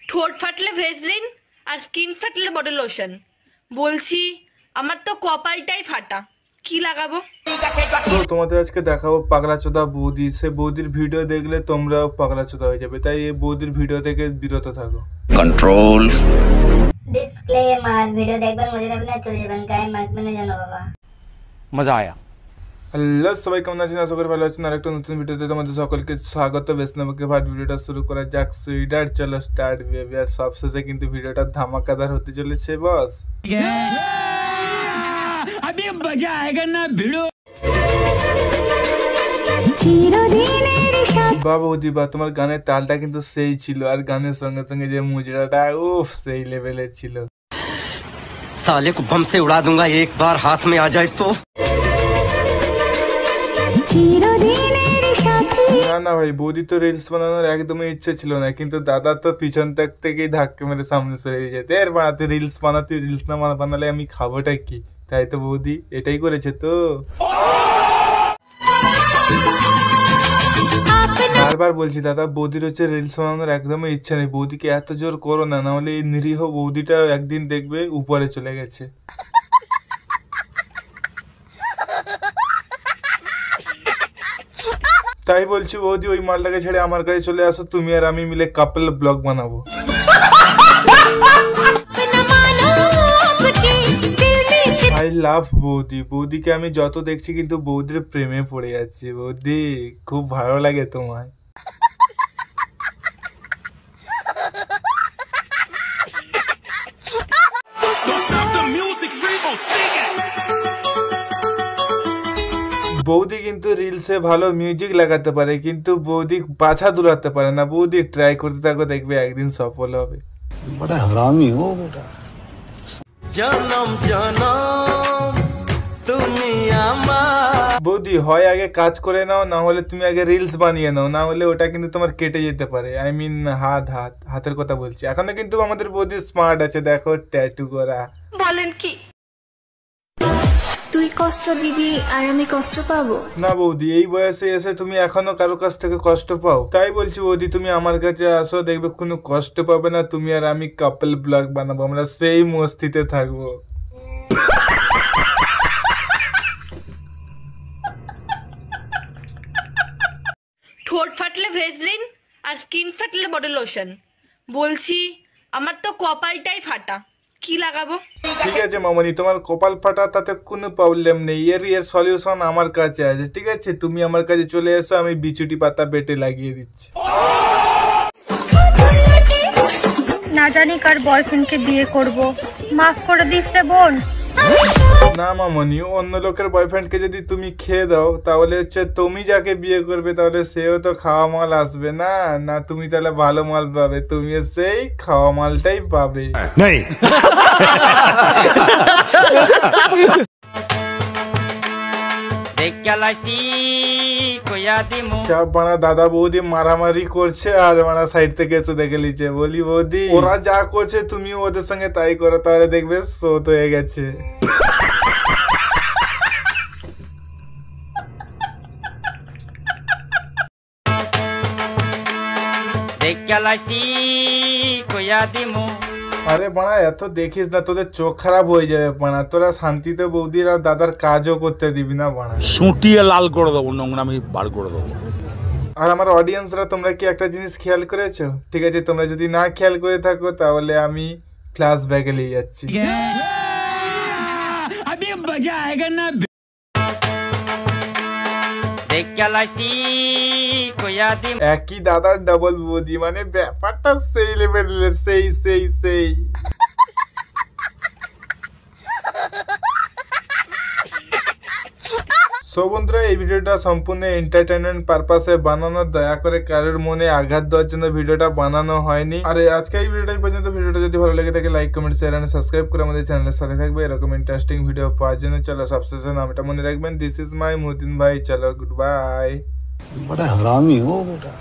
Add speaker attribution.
Speaker 1: ঠোঁট ফাটলে ভেসলিন আর skin ফাটলে body lotion. বলছি আমার তো কপালটাই ফাটা, কি লাগাবো?
Speaker 2: তো তোমাদের আজকে দেখাবো পাগলাচোদা বৌদি। সে বৌদির ভিডিও দেখলে তোমরাও পাগলাচোদা হয়ে যাবে, তাই এই বৌদির ভিডিও থেকে বিরত থাকো।
Speaker 3: কন্ট্রোল
Speaker 4: ডিসক্লেমার, ভিডিও দেখবেন মজা পাবেন না, চলে যাবেন, গায়ে মাখবেন না জানো বাবা।
Speaker 3: মজা আয়া।
Speaker 2: হ্যালো সবাই, কেমন আছেন? আশা করি ভালো আছেন। আর একটা নতুন ভিডিওতে তোমাদের সকলকে স্বাগত। বেসনামকে ভাট ভিডিওটা শুরু করা যাক। সুইডার চলো স্টার্ট বেবি। আর সবশেষে কিন্তু ভিডিওটা ধামাকাদার হতে চলেছে বস।
Speaker 3: अभी मजा आएगा ना भिड़ो।
Speaker 2: বা বৌদি বা, তোমার গানের তালটা কিন্তু সেই ছিল, আর গানের সঙ্গে সঙ্গে যে মুজরাটা উফ সেই লেভেলের ছিল।
Speaker 5: साले को बम से उड़ा दूंगा एक बार हाथ में आ जाए तो।
Speaker 2: না না ভাই, বৌদি তো রিলস বানানোর একদমই ইচ্ছে ছিল না, কিন্তু দাদা তো পিছন থেকেই ধাক্কা মেরে সামনে সরে দিয়ে যেতে, এর বানা তুই রিলস বানা, তুই রিলস না বানালে আমি খাবোটা কি? তাই তো বৌদি এটাই করেছে। তো বারবার বলছি দাদা, বৌদির হচ্ছে রিলস বানানোর একদমই ইচ্ছা নেই। বৌদিকে এত জোর করো না, নাহলে এই নিরীহ বৌদিটা একদিন দেখবে উপরে চলে গেছে। তাই বলছি বৌদি, ওই মালটাকে ছেড়ে আমার কাছে চলে আসো, তুমি আর আমি মিলে কাপল ব্লগ বানাবো। আই লাভ বৌদি। বৌদিকে আমি যত দেখছি কিন্তু বৌদির প্রেমে পড়ে যাচ্ছি। বৌদি খুব ভালো লাগে তোমায়। বৌদি কিন্তু রিলসে ভালো মিউজিক লাগাতে পারে, কিন্তু বৌদি পাছা দুলাতে পারে না। বৌদি ট্রাই করতে থাকো, দেখবে একদিন সফল হবে।
Speaker 5: बड़ा हरामी हो बेटा।
Speaker 3: জনম জনম তুমি আমার।
Speaker 2: বৌদি হয় আগে কাজ করে নাও, না হলে তুমি আগে রিলস বানিয়ে নাও, না হলে ওটা কিন্তু তোমার কেটে যেতে পারে। আই মিন হাতের কথা বলছি। এখনো কিন্তু আমাদের বৌদি স্মার্ট আছে, দেখো ট্যাটু করা।
Speaker 1: বলেন কি?
Speaker 6: তুই কষ্ট দিবি আর আমি কষ্ট পাবো
Speaker 2: না বৌদি, এই বয়সে এসে তুমি এখনো কারো কাছ থেকে কষ্ট পাও? তাই বলছি বৌদি, তুমি আমার কাছে আসো, দেখবে কোনো কষ্ট পাবে না। তুমি আর আমি কাপল ব্লগ বানাবো, আমরা সেই মস্তিতে থাকবো।
Speaker 1: ঠোঁট ফাটলে ভেসলিন আর স্কিন ফাটলে বডি লোশন। বলছি আমার তো কপালটাই ফাটা, কি লাগাবো?
Speaker 2: ঠিক আছে মামনি, তোমার কপাল ফাটা তাতে কোনো প্রবলেম নেই। এর সলিউশন আমার কাছে আছে। ঠিক আছে, তুমি আমার কাছে চলে এসো, আমি বিচুটি পাতা বেটে লাগিয়ে দিচ্ছি।
Speaker 7: না জানি কার বয়ফ্রেন্ডকে বিয়ে করব, মাফ করে দিস রে বোন।
Speaker 2: না মামনি, অন্য লোকের বয়ফ্রেন্ডকে যদি তুমি খেয়ে দাও, তাহলে হচ্ছে তুমি যাকে বিয়ে করবে তাহলে সেও তো খাওয়া মাল আসবে না। না তুমি তাহলে ভালো মাল পাবে, তুমি সেই খাওয়া মালটাই পাবে। চাপ বানা দাদা বৌদি মারামারি করছে, আর বানা সাইড থেকে এসে দেখে লিছে। বলি বৌদি, ওরা যা করছে তুমিও ওদের সঙ্গে তাই করো, তাহলে দেখবে শোধ হয়ে গেছে। আরে বানা এত দেখিস না, তোদের চোখ খারাপ হয়ে যাবে বানা। তোরা শান্তিতে বৌদির আর দাদার কাজও করতে দিবি না বানা।
Speaker 8: সুটিয়ে লাল করে দেবো, নোংরামি বার করে দেবো।
Speaker 2: আর আমার অডিয়েন্সরা, তোমরা কি একটা জিনিস খেয়াল করেছো? ঠিক আছে, তোমরা যদি না খেয়াল করে থাকো তাহলে আমি ক্লাস ব্যাগে নিয়ে যাচ্ছি।
Speaker 3: अभी मजा आएगा ना।
Speaker 2: একই দাদার ডাবল বৌদি, মানে ব্যাপারটা সেই লেভেলের, সেই সেই সেই। সো বন্ধুরা, এই ভিডিওটা সম্পূর্ণ এন্টারটেনমেন্ট পারপাসে বানানো, দয়া করে কারোর মনে আঘাত দেওয়ার জন্য ভিডিওটা বানানো হয়নি। আর আজকে এই ভিডিওটাই পর্যন্ত। ভিডিওটা যদি ভালো লেগে থাকে like comment share and subscribe করে আমাদের চ্যানেলের সাথে থাকবে এরকম ইন্টারেস্টিং ভিডিও পাওয়ার জন্য। চলো সবশেষে নামটা মনে রাখবেন, দিস ইজ মাই মুতিন ভাই। চলো গুড বাই।
Speaker 5: बड़ा हरामी हो बेटा।